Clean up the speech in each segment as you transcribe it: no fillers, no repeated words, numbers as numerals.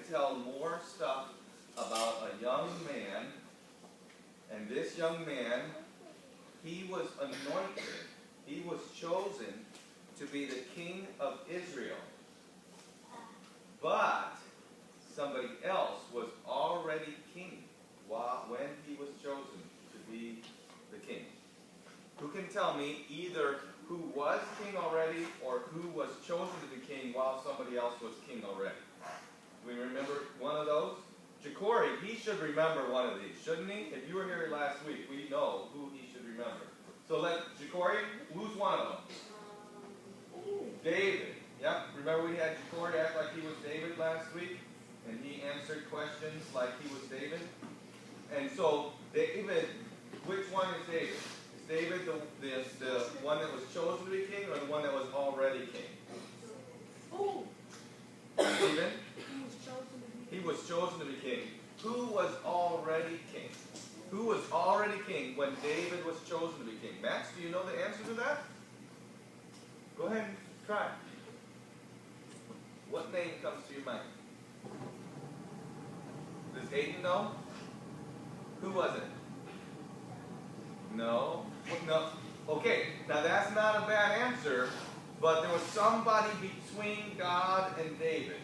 tell more stuff about a young man. And this young man, he was anointed. He was chosen to be the king of Israel. But somebody else was already king when he was chosen to be the king. Who can tell me either who was king already or who was chosen to be king while somebody else was king already? Do we remember one of those? Ja'Cory, he should remember one of these, shouldn't he? If you were here last week, we know who he should remember. So Ja'Cory, who's one of them? David. Yep, remember we had Ja'Cory act like he was David last week? And he answered questions like he was David? And so, David, which one is David? Is David the one that was chosen to be king or the one that was already king? Stephen? He was chosen to be king. Who was already king? Who was already king when David was chosen to be king? Max, do you know the answer to that? Go ahead and try. What name comes to your mind? Does Aiden know? Who was it? No? No. Okay, now that's not a bad answer, but there was somebody between God and David.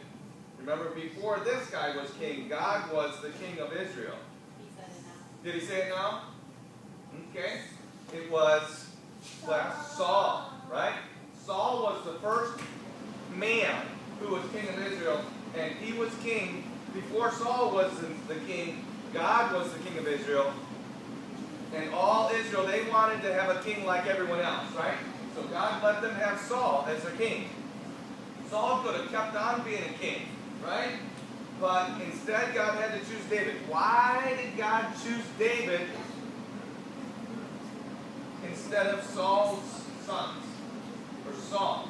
Remember, before this guy was king, God was the king of Israel. He said it now. Did he say it now? Okay. It was Saul, right? Saul was the first man who was king of Israel, and he was king. Before Saul was the king, God was the king of Israel. And all Israel, they wanted to have a king like everyone else, right? So God let them have Saul as their king. Saul could have kept on being a king, right? But instead, God had to choose David. Why did God choose David instead of Saul's sons? Or Saul?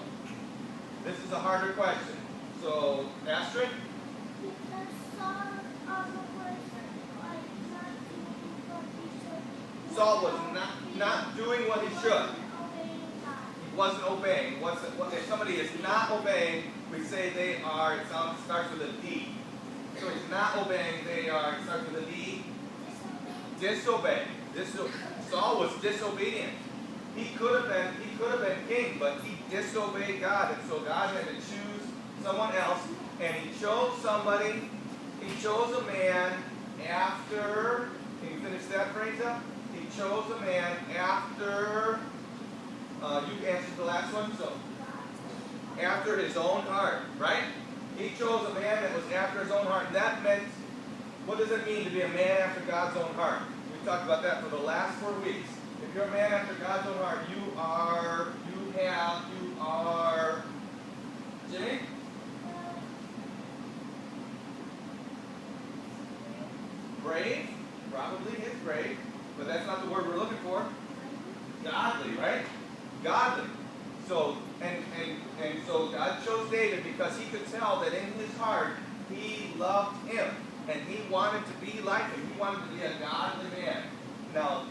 This is a harder question. So, Astrid? Saul was not doing what he should. He wasn't obeying. If somebody is not obeying, we say they are, it starts with a D. So he's not obeying, it starts with a D. Disobey. Saul was disobedient. He could have been king, but he disobeyed God, and so God had to choose someone else, and he chose somebody. He chose a man after. Can you finish that phrase up? He chose a man after. You answered the last one, so after his own heart, right? He chose a man that was after his own heart. And that meant, what does it mean to be a man after God's own heart? We talked about that for the last 4 weeks. If you're a man after God's own heart, you are, Jimmy? Brave? Probably is brave, but that's not the word we're looking for. Godly, right? Godly. So, and so God chose David because he could tell that in his heart he loved him and he wanted to be like him. He wanted to be a godly man. Now,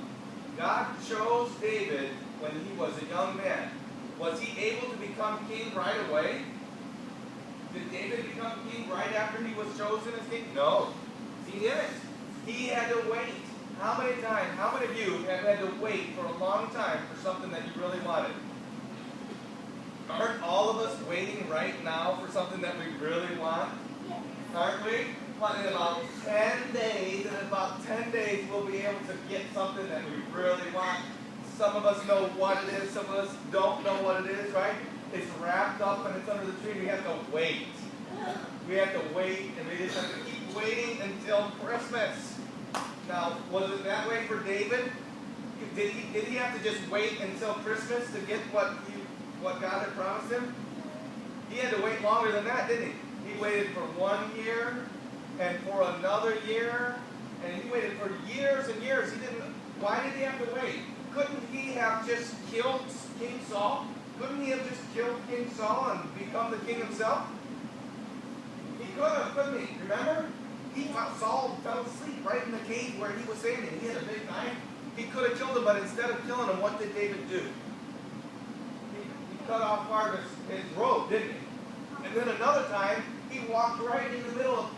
God chose David when he was a young man. Was he able to become king right away? Did David become king right after he was chosen as king? No, he didn't. He had to wait. How many of you have had to wait for a long time for something that you really wanted? Aren't all of us waiting right now for something that we really want? Aren't we? But in about 10 days, we'll be able to get something that we really want. Some of us know what it is, some of us don't know what it is, right? It's wrapped up and it's under the tree. We have to wait. We have to wait, and we just have to keep waiting until Christmas. Now, was it that way for David? Did he have to just wait until Christmas to get what God had promised him? He had to wait longer than that, didn't he? He waited for 1 year and for another year, and he waited for years and years. Why did he have to wait? Couldn't he have just killed King Saul? Couldn't he have just killed King Saul and become the king himself? He could have, couldn't he? Remember? Saul fell asleep right in the cave where he was standing. He had a big knife. He could have killed him, but instead of killing him, what did David do? He cut off part of his robe, didn't he? And then another time, he walked right in the middle of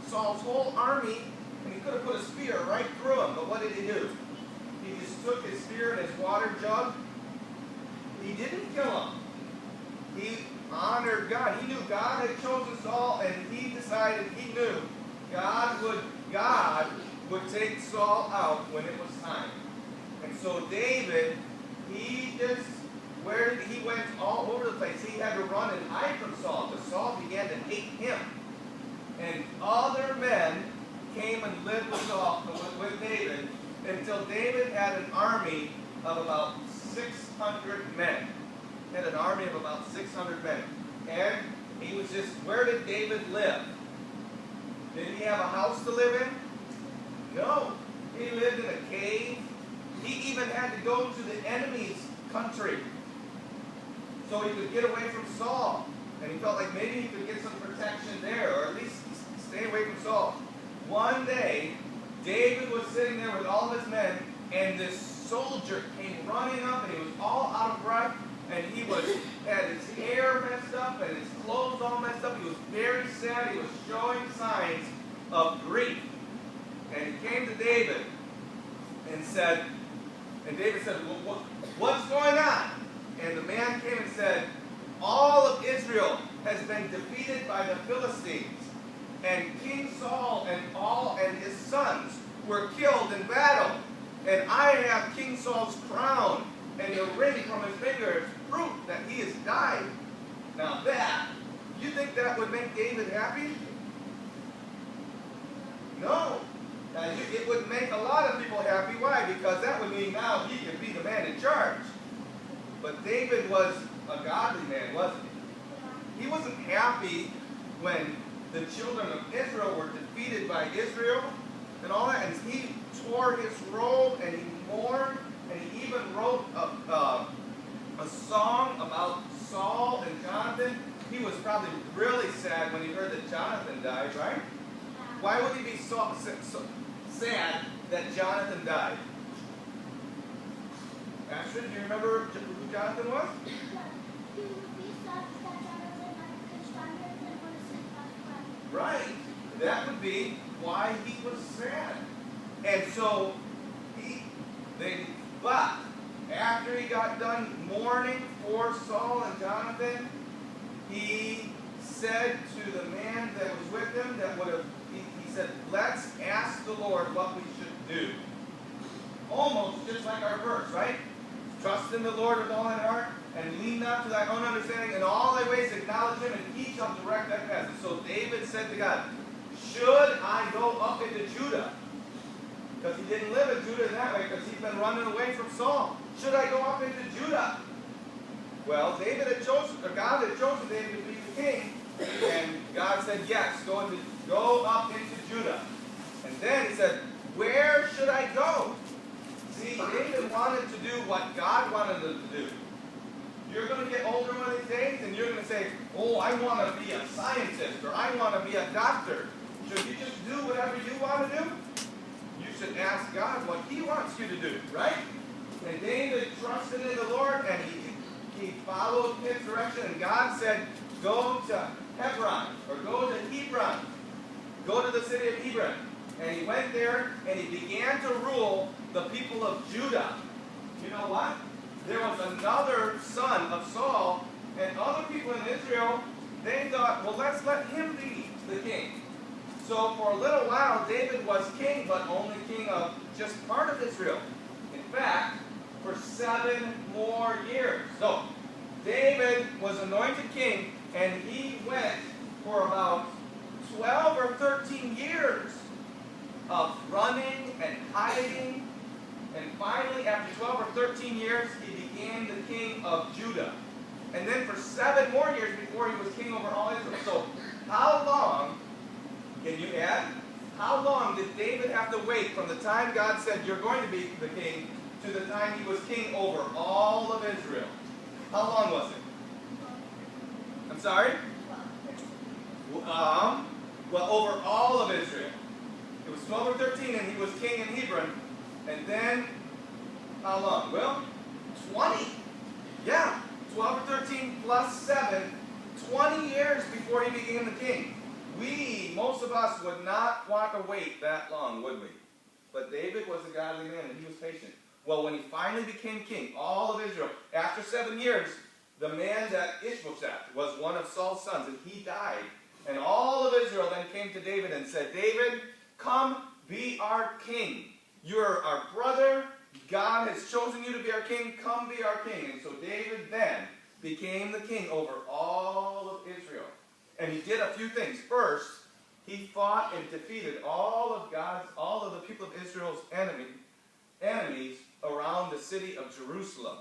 Saul's whole army, and he could have put a spear right through him. But what did he do? He just took his spear and his water jug. He didn't kill him. He honored God. He knew God had chosen Saul, and he decided, he knew God would take Saul out when it was time. And so David, he went all over the place. He had to run and hide from Saul, because Saul began to hate him. And other men came and lived with David, until David had an army of about 600 men. He had an army of about 600 men. And he was just, where did David live? Did he have a house to live in? No. He lived in a cave. He even had to go to the enemy's country so he could get away from Saul. And he felt like maybe he could get some protection there, or at least stay away from Saul. One day, David was sitting there with all of his men, and this soldier came running up, and he was all out of breath, and he had his hair messed up, and his clothes all messed up. He was very sad. He was showing signs of grief. And he came to David and said, and David said, well, what's going on? And the man came and said, all of Israel has been defeated by the Philistines, and King Saul and his sons were killed in battle. And I have King Saul's crown and the ring from his finger as proof that he has died. Now you think that would make David happy? No. It would make a lot of people happy. Why? Because that would mean now he could be the man in charge. But David was a godly man, wasn't he? He wasn't happy when the children of Israel were defeated by Israel and all that. And he tore his robe and he mourned, and he even wrote a song about Saul and Jonathan. He was probably really sad when he heard that Jonathan died, right? Why would he be so sad that Jonathan died? Astrid, do you remember who Jonathan was? Right. That would be why he was sad. And so but after he got done mourning for Saul and Jonathan, he said to the man that was with him, he said, let's ask the Lord what we should do. Almost just like our verse, right? Trust in the Lord with all thine heart, and lean not to thy own understanding. In all thy ways acknowledge him, and he shall direct thy paths. And so David said to God, should I go up into Judah? Because he didn't live in Judah in that way, because he'd been running away from Saul. Should I go up into Judah? Well, God had chosen David to be the king, and God said, yes, go up into Judah. And then he said, where should I go? See, David wanted to do what God wanted him to do. You're going to get older one of these days, and you're going to say, oh, I want to be a scientist, or I want to be a doctor. Should you just do whatever you want to do? You should ask God what he wants you to do, right? And David trusted in the Lord, and he followed his direction, and God said, go to Hebron, or go to Hebron. Go to the city of Hebron. And he went there, and he began to rule the people of Judah. You know what? There was another son of Saul, and other people in Israel, they thought, well, let's let him be the king. So for a little while, David was king, but only king of just part of Israel. In fact, for 7 more years. So David was anointed king, and he went for about 12 or 13 years of running and hiding. And finally, after 12 or 13 years, he became the king of Judah. And then for 7 more years before he was king over all Israel. So how long, can you add, how long did David have to wait from the time God said, you're going to be the king, to the time he was king over all of Israel? How long was it? I'm sorry? Well, over all of Israel. It was 12 or 13, and he was king in Hebron. And then, how long? Well, 20. Yeah, 12 or 13 plus 7, 20 years before he became the king. Most of us would not want to wait that long, would we? But David was a godly man and he was patient. Well, when he finally became king, all of Israel, after 7 years, the man that Ishbosheth was one of Saul's sons, and he died. And all of Israel then came to David and said, David, come be our king. You're our brother. God has chosen you to be our king. Come be our king. And so David then became the king over all of Israel. And he did a few things. First, he fought and defeated all of the people of Israel's enemies around the city of Jerusalem.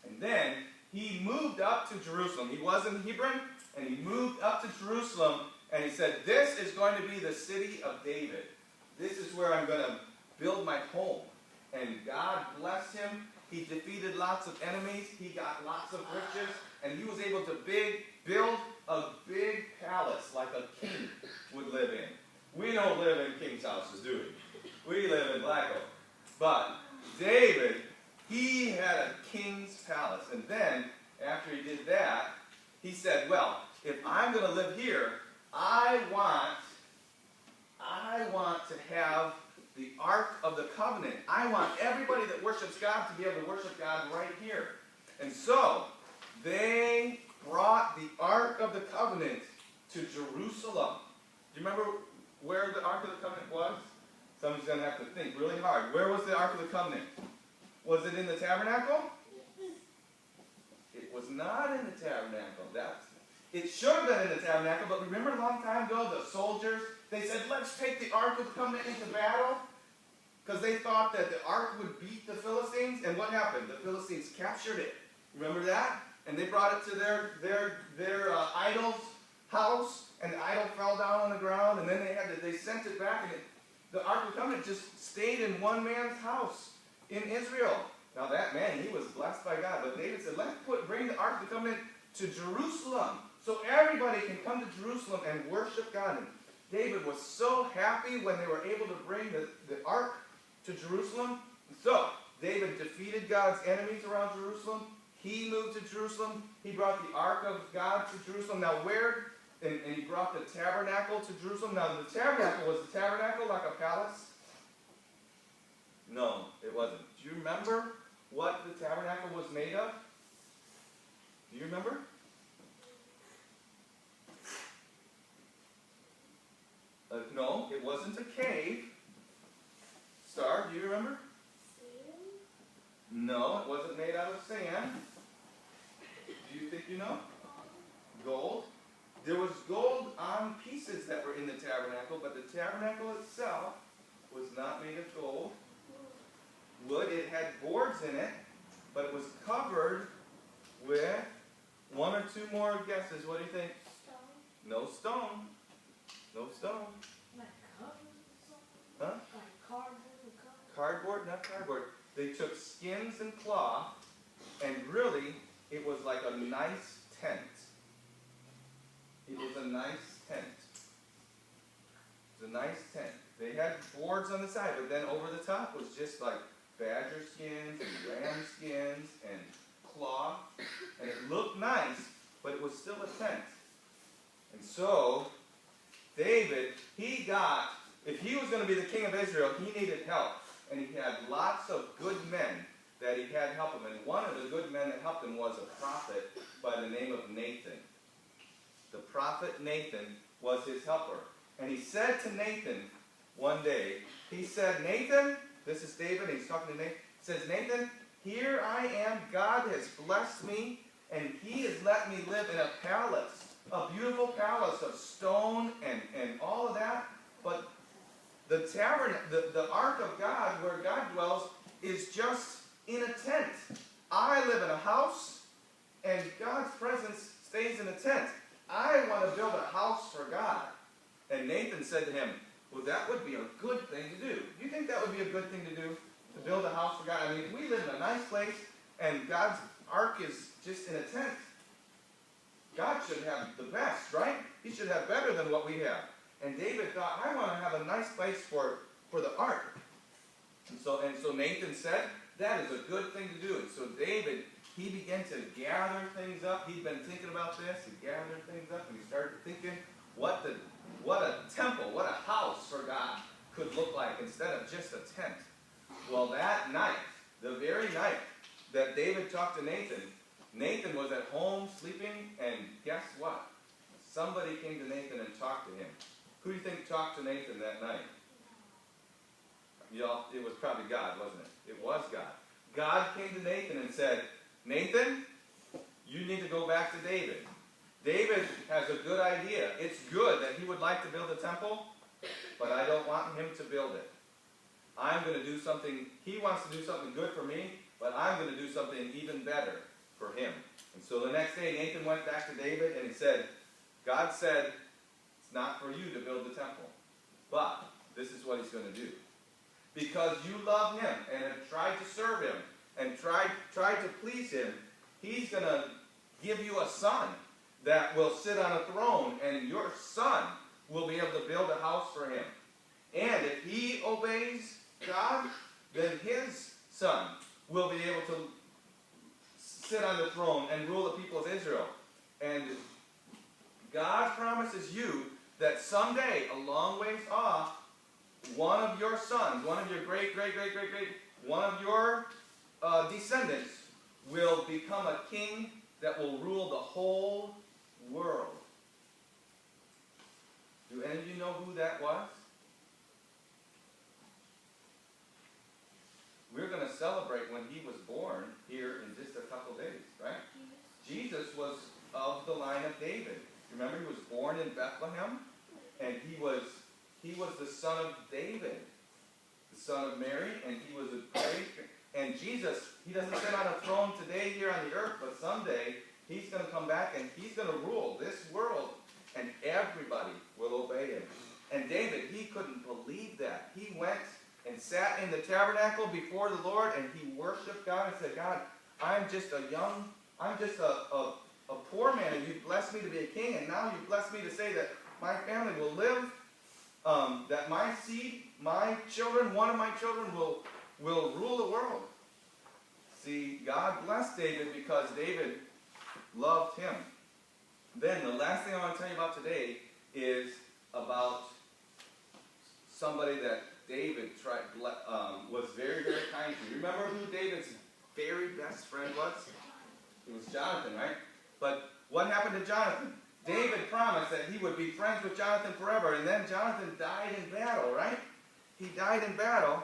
And then he moved up to Jerusalem. He was in Hebron, and he moved up to Jerusalem, and he said, this is going to be the city of David. This is where I'm going to build my home. And God blessed him. He defeated lots of enemies. He got lots of riches, and he was able to build a big palace like a king would live in. We don't live in king's houses, do we? We live in Black Oak. But David, he had a king's palace. And then, after he did that, he said, well, if I'm going to live here, I want to have the Ark of the Covenant. I want everybody that worships God to be able to worship God right here. And so, they brought the Ark of the Covenant to Jerusalem. Do you remember where the Ark of the Covenant was? Somebody's going to have to think really hard. Where was the Ark of the Covenant? Was it in the tabernacle? It was not in the tabernacle. It should have been in the tabernacle, but remember a long time ago, the soldiers, they said, let's take the Ark of the Covenant into battle, because they thought that the Ark would beat the Philistines, and what happened? The Philistines captured it. Remember that? And they brought it to their idol's house, and the idol fell down on the ground, and then they sent it back, and the Ark of the Covenant just stayed in one man's house in Israel. Now that man, he was blessed by God, but David said, let's bring the Ark of the Covenant to Jerusalem, so everybody can come to Jerusalem and worship God. And David was so happy when they were able to bring the Ark to Jerusalem. And so David defeated God's enemies around Jerusalem. He moved to Jerusalem. He brought the Ark of God to Jerusalem. Now and he brought the tabernacle to Jerusalem. Now was the tabernacle like a palace? No, it wasn't. Do you remember what the tabernacle was made of? Do you remember? No, it wasn't a cave. Star, do you remember? No, it wasn't made out of sand. Do you think you know? Gold. There was gold on pieces that were in the tabernacle, but the tabernacle itself was not made of gold. Wood, it had boards in it, but it was covered with one or two more guesses. What do you think? Stone. No stone. No stone. Like cardboard? Huh? Like cardboard? Cardboard? Not cardboard. They took skins and cloth, and really, it was like a nice tent. It was a nice tent. It was a nice tent. They had boards on the side, but then over the top was just like badger skins and ram skins and cloth. And it looked nice, but it was still a tent. And so, David, if he was going to be the king of Israel, he needed help. And he had lots of good men that he had help him. And one of the good men that helped him was a prophet by the name of Nathan. The prophet Nathan was his helper. And he said to Nathan one day, he said, Nathan, this is David, and he's talking to Nathan. He says, Nathan, here I am. God has blessed me, and he has let me live in a palace, a beautiful palace of stone and all of that. But the ark of God, where God dwells, is just in a tent. I live in a house, and God's presence stays in a tent. I want to build a house for God. And Nathan said to him, well, that would be a good thing to do. Do you think that would be a good thing to do? To build a house for God? I mean, we live in a nice place, and God's ark is just in a tent. God should have the best, right? He should have better than what we have. And David thought, I want to have a nice place for the ark. And so Nathan said, that is a good thing to do. And so David, he began to gather things up. He'd been thinking about this. He gathered things up, and he started thinking, what a temple, what a house for God could look like instead of just a tent. Well, that night, the very night that David talked to Nathan, Nathan was at home sleeping, and guess what? Somebody came to Nathan and talked to him. Who do you think talked to Nathan that night? Y'all, it was probably God, wasn't it? It was God. God came to Nathan and said, Nathan, you need to go back to David. David has a good idea. It's good that he would like to build a temple, but I don't want him to build it. I'm going to do something, he wants to do something good for me, but I'm going to do something even better for him. And so the next day, Nathan went back to David and he said, God said, it's not for you to build the temple, but this is what he's going to do. Because you love him and have tried to serve him and tried to please him, he's going to give you a son that will sit on a throne, and your son will be able to build a house for him. And if he obeys God, then his son will be able to sit on the throne and rule the people of Israel. And God promises you that someday, a long ways off, one of your sons, one of your great, one of your descendants will become a king that will rule the whole world. Do any of you know who that was? We're going to celebrate when he was born here in just a couple days, right? Jesus was of the line of David. Remember, he was born in Bethlehem, and he was the son of David, the son of Mary, and he was a great. And Jesus, he doesn't sit on a throne today here on the earth, but someday he's going to come back and he's going to rule this world, and everybody will obey him. And David, he couldn't believe that. He went and sat in the tabernacle before the Lord, and he worshiped God and said, God, I'm just a poor man, and you blessed me to be a king, and now you blessed me to say that my family will live, that my seed, my children, one of my children will rule the world. See, God blessed David because David loved him. Then the last thing I want to tell you about today is about somebody that David was very, very kind to. Remember who David's very best friend was? It was Jonathan, right? But what happened to Jonathan? David promised that he would be friends with Jonathan forever, and then Jonathan died in battle, right? He died in battle.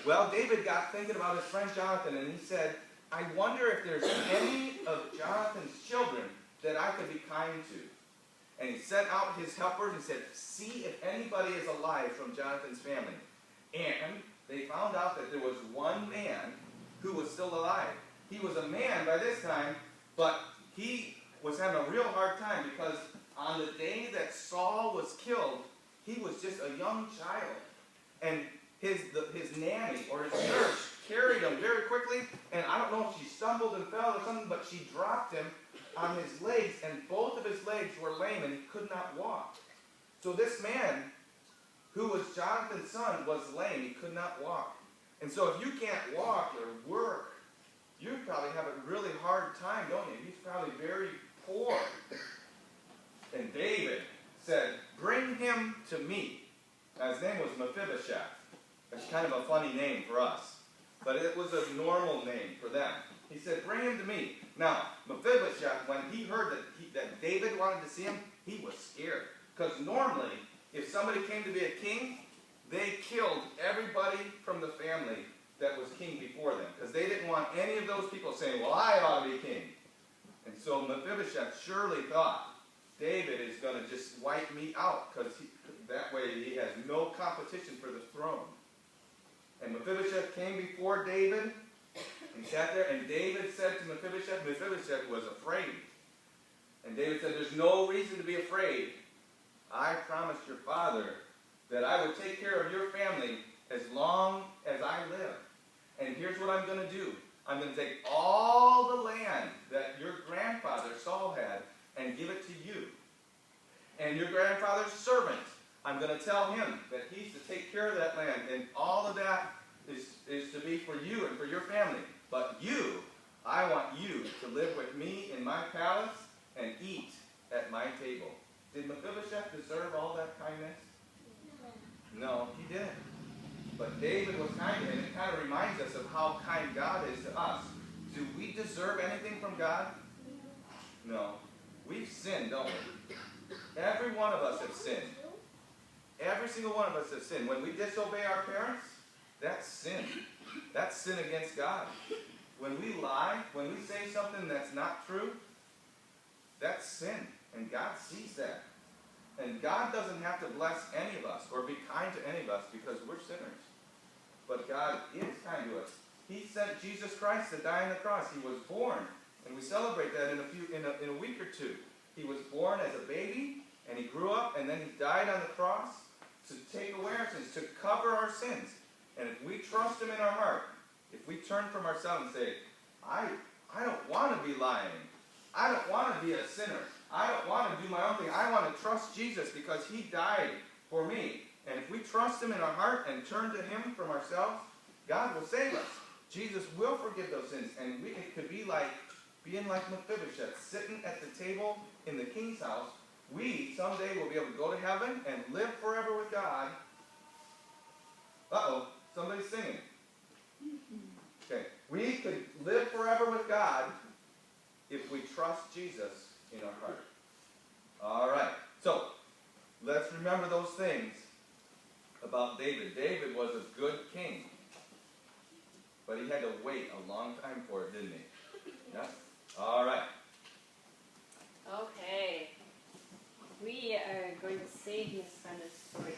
Well, David got thinking about his friend Jonathan, and he said, I wonder if there's any of Jonathan's children that I could be kind to. And he sent out his helpers and said, see if anybody is alive from Jonathan's family. And they found out that there was one man who was still alive. He was a man by this time, but he was having a real hard time because on the day that Saul was killed, he was just a young child. And his nanny or his nurse carried him very quickly, and I don't know if she stumbled and fell or something, but she dropped him on his legs, and both of his legs were lame, and he could not walk. So this man, who was Jonathan's son, was lame. He could not walk. And so if you can't walk or work, you probably have a really hard time, don't you? He's probably very poor. And David said, bring him to me. Now, his name was Mephibosheth. It's kind of a funny name for us, but it was a normal name for them. He said, bring him to me. Now, Mephibosheth, when he heard that David wanted to see him, he was scared. Because normally, if somebody came to be a king, they killed everybody from the family that was king before them. Because they didn't want any of those people saying, well, I ought to be king. And so Mephibosheth surely thought, David is going to just wipe me out, because that way he has no competition for the throne. And Mephibosheth came before David, and sat there, and David said to Mephibosheth, Mephibosheth was afraid. And David said, there's no reason to be afraid. I promised your father that I would take care of your family as long as I live. And here's what I'm going to do. I'm going to take all the land that your grandfather Saul had and give it to you. And your grandfather's servant, I'm going to tell him that he's to take care of that land. And all of that is to be for you and for your family. But you, I want you to live with me in my palace and eat at my table. Did Mephibosheth deserve all that kindness? No, he didn't. But David was kind to him, and it kind of reminds us of how kind God is to us. Do we deserve anything from God? No. We've sinned, don't we? Every one of us have sinned. Every single one of us has sinned. When we disobey our parents, that's sin. That's sin against God. When we lie, when we say something that's not true, that's sin. And God sees that. And God doesn't have to bless any of us or be kind to any of us because we're sinners. But God is kind to us. He sent Jesus Christ to die on the cross. He was born, and we celebrate that in a week or two. He was born as a baby, and he grew up, and then he died on the cross to take away our sins, to cover our sins. And if we trust him in our heart, if we turn from ourselves and say, I don't want to be lying. I don't want to be a sinner. I don't want to do my own thing. I want to trust Jesus because he died for me. And if we trust him in our heart and turn to him from ourselves, God will save us. Jesus will forgive those sins. And it could be like being like Mephibosheth, sitting at the table in the king's house. We someday will be able to go to heaven and live forever with God. Uh-oh, somebody's singing. Okay, we could live forever with God if we trust Jesus in our heart. All right, so let's remember those things about David. David was a good king, but he had to wait a long time for it, didn't he? Yeah? All right. Okay. We are going to say this kind of story